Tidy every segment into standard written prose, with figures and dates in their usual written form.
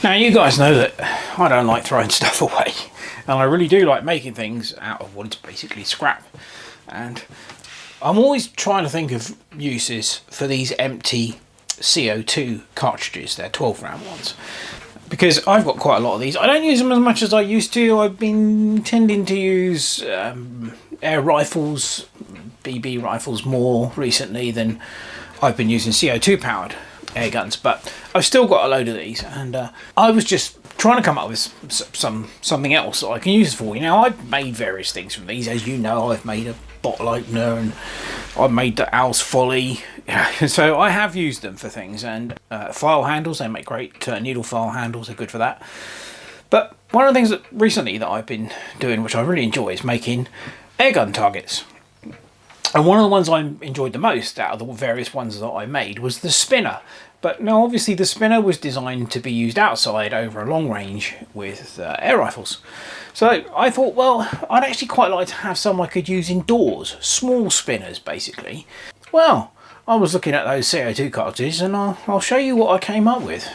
Now you guys know that I don't like throwing stuff away, and I really do like making things out of what is basically scrap. And I'm always trying to think of uses for these empty C02 cartridges. They're 12 round ones, because I've got quite a lot of these. I don't use them as much as I used to. I've been tending to use air rifles, BB rifles more recently than I've been using CO2 powered air guns, but I've still got a load of these, and I was just trying to come up with something else that I can use for. You know, I've made various things from these. As you know, I've made a bottle opener, and I've made the Owl's Folly. So I have used them for things, and file handles. They make great needle file handles. They're good for that. But one of the things that recently that I've been doing, which I really enjoy, is making airgun targets. And one of the ones I enjoyed the most out of the various ones that I made was the spinner. But now obviously the spinner was designed to be used outside over a long range with air rifles. So I thought, well, I'd actually quite like to have some I could use indoors. Small spinners, basically. Well, I was looking at those CO2 cartridges, and I'll show you what I came up with.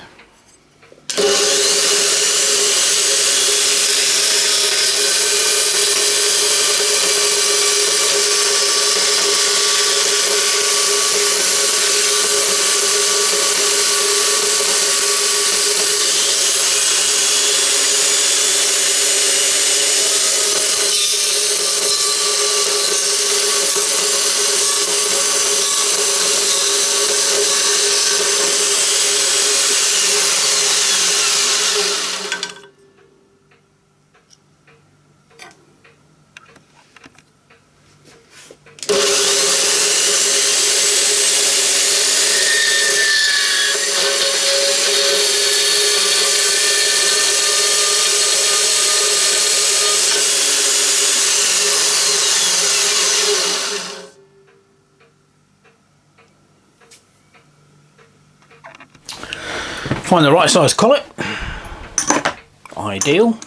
Find the right size collet, ideal.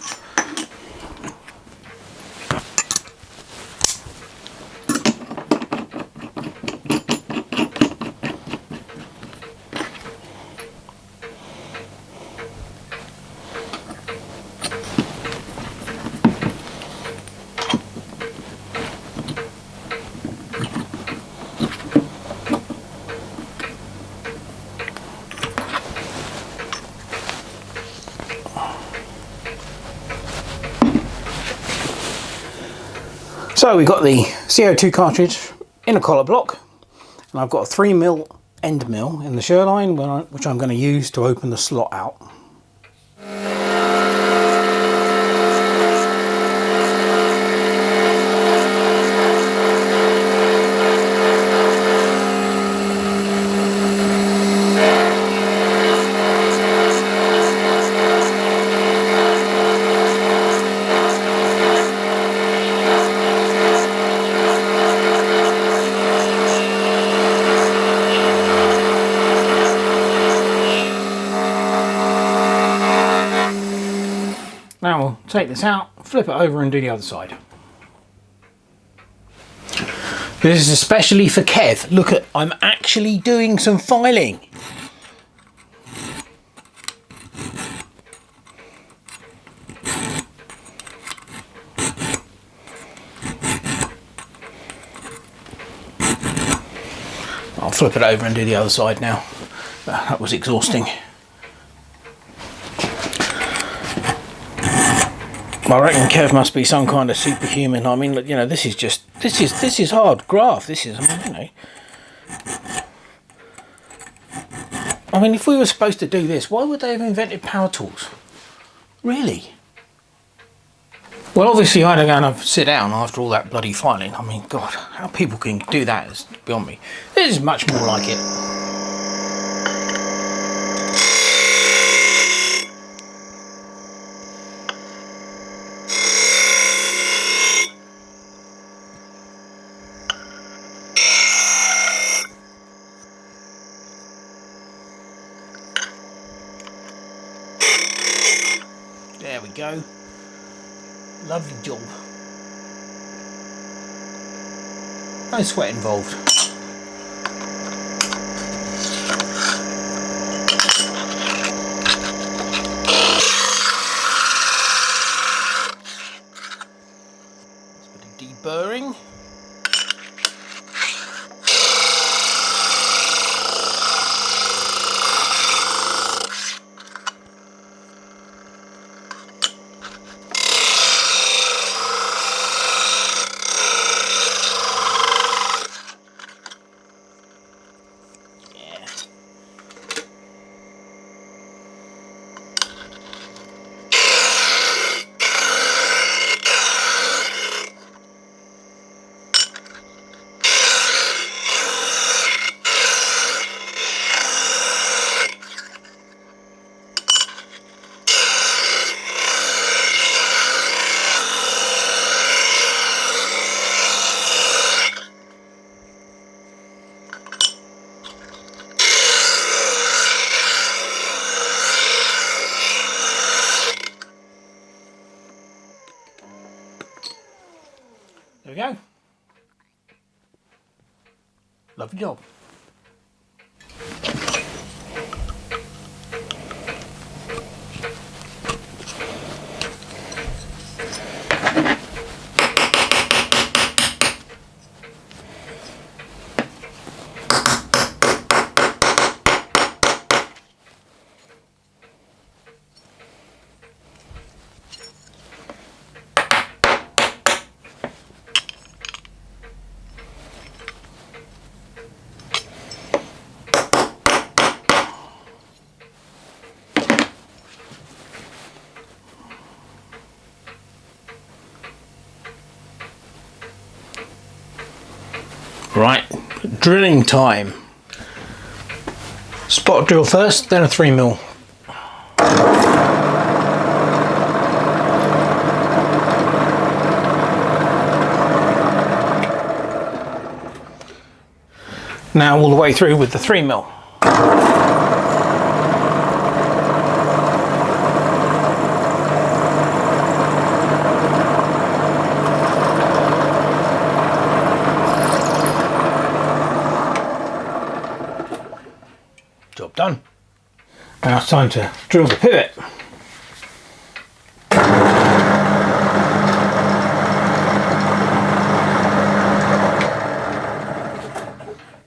So we've got the CO2 cartridge in a collar block, and I've got a 3mm end mill in the shoreline, which I'm going to use to open the slot out. Now we'll take this out, flip it over and do the other side. This is especially for Kev. Look at, I'm actually doing some filing. I'll flip it over and do the other side now. That was exhausting. I reckon Kev must be some kind of superhuman. I mean, you know, this is hard graft. This is, you know. I mean, if we were supposed to do this, why would they have invented power tools? Really? Well, obviously I had to go and sit down after all that bloody filing. I mean, God, how people can do that is beyond me. This is much more like it. There we go. Lovely job. No sweat involved. burring. There we go. Lovely job. Right, drilling time. Spot drill first, then a 3mm. Now all the way through with the 3mm. Job done. Now it's time to drill the pivot.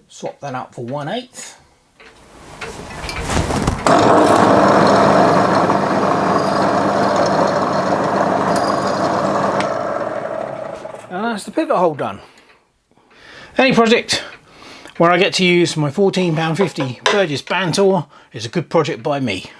Swap that out for 1/8. And that's the pivot hole done. Any project where I get to use my £14.50 Burgess band tool is a good project by me.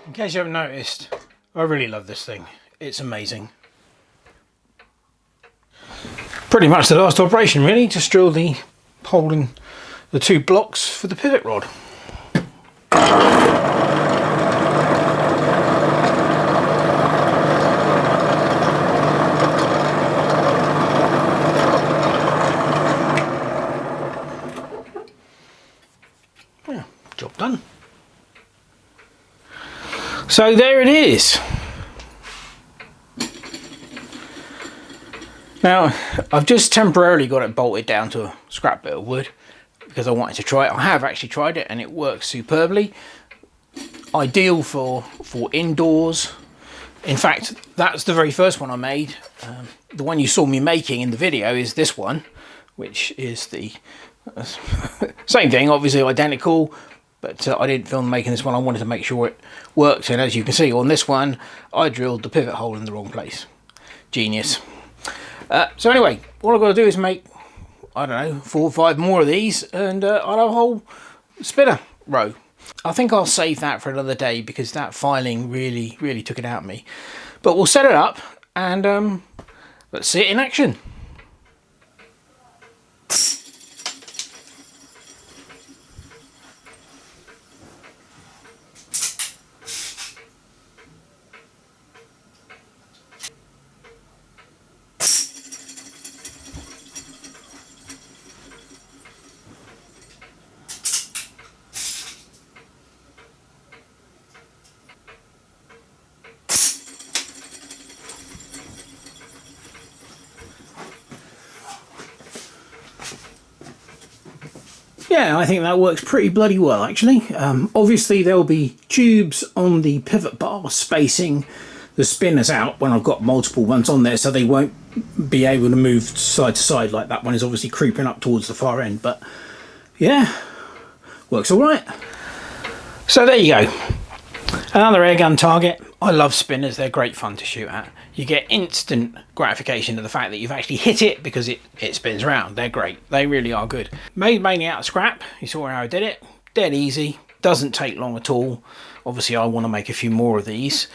In case you haven't noticed, I really love this thing. It's amazing. Pretty much the last operation really, just drill the hole in the 2 blocks for the pivot rod. Yeah, job done. So there it is. Now I've just temporarily got it bolted down to a scrap bit of wood because I wanted to try it. I have actually tried it and it works superbly. Ideal for indoors. In fact, that's the very first one I made. The one you saw me making in the video is this one, which is the same thing, obviously identical. But I didn't film making this one. I wanted to make sure it worked. And as you can see on this one, I drilled the pivot hole in the wrong place. Genius. So anyway, all I've got to do is make, I don't know, 4 or 5 more of these and I'll have a whole spinner row. I think I'll save that for another day because that filing really took it out of me. But we'll set it up and let's see it in action. Yeah, I think that works pretty bloody well, actually. Obviously, there'll be tubes on the pivot bar spacing the spinners out when I've got multiple ones on there, so they won't be able to move side to side like that one is obviously creeping up towards the far end. But yeah, works all right. So there you go. Another airgun target. I love spinners, they're great fun to shoot at. You get instant gratification of the fact that you've actually hit it because it spins around. They're great, they really are good. Made mainly out of scrap, you saw how I did it. Dead easy, doesn't take long at all. Obviously I want to make a few more of these.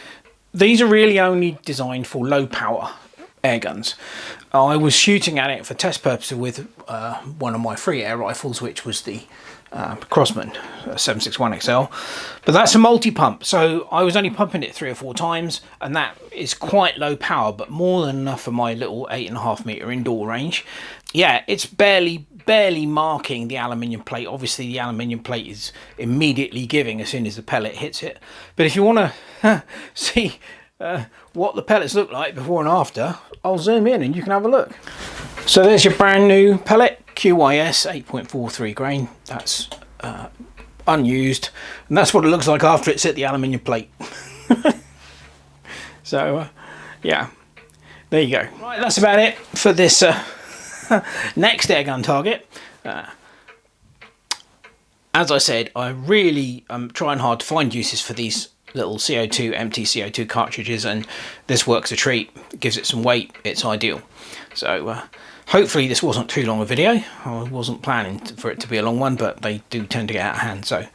These are really only designed for low power air guns. I was shooting at it for test purposes with one of my free air rifles, which was the Crossman 761 XL, but that's a multi-pump, so I was only pumping it 3 or 4 times, and that is quite low power, but more than enough for my little 8.5 meter indoor range. Yeah, it's barely marking the aluminium plate. Obviously the aluminium plate is immediately giving as soon as the pellet hits it, but if you want to see what the pellets look like before and after, I'll zoom in and you can have a look. So there's your brand new pellet, QYS 8.43 grain. That's unused, and that's what it looks like after it's hit the aluminium plate. So yeah, there you go. Right, that's about it for this next airgun target. As I said, I really am trying hard to find uses for these little empty CO2 cartridges, and this works a treat. It gives it some weight, it's ideal. So hopefully this wasn't too long a video. I wasn't planning for it to be a long one, but they do tend to get out of hand. So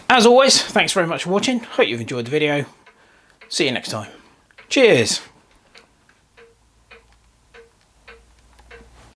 as always, thanks very much for watching. Hope you've enjoyed the video. See you next time. Cheers.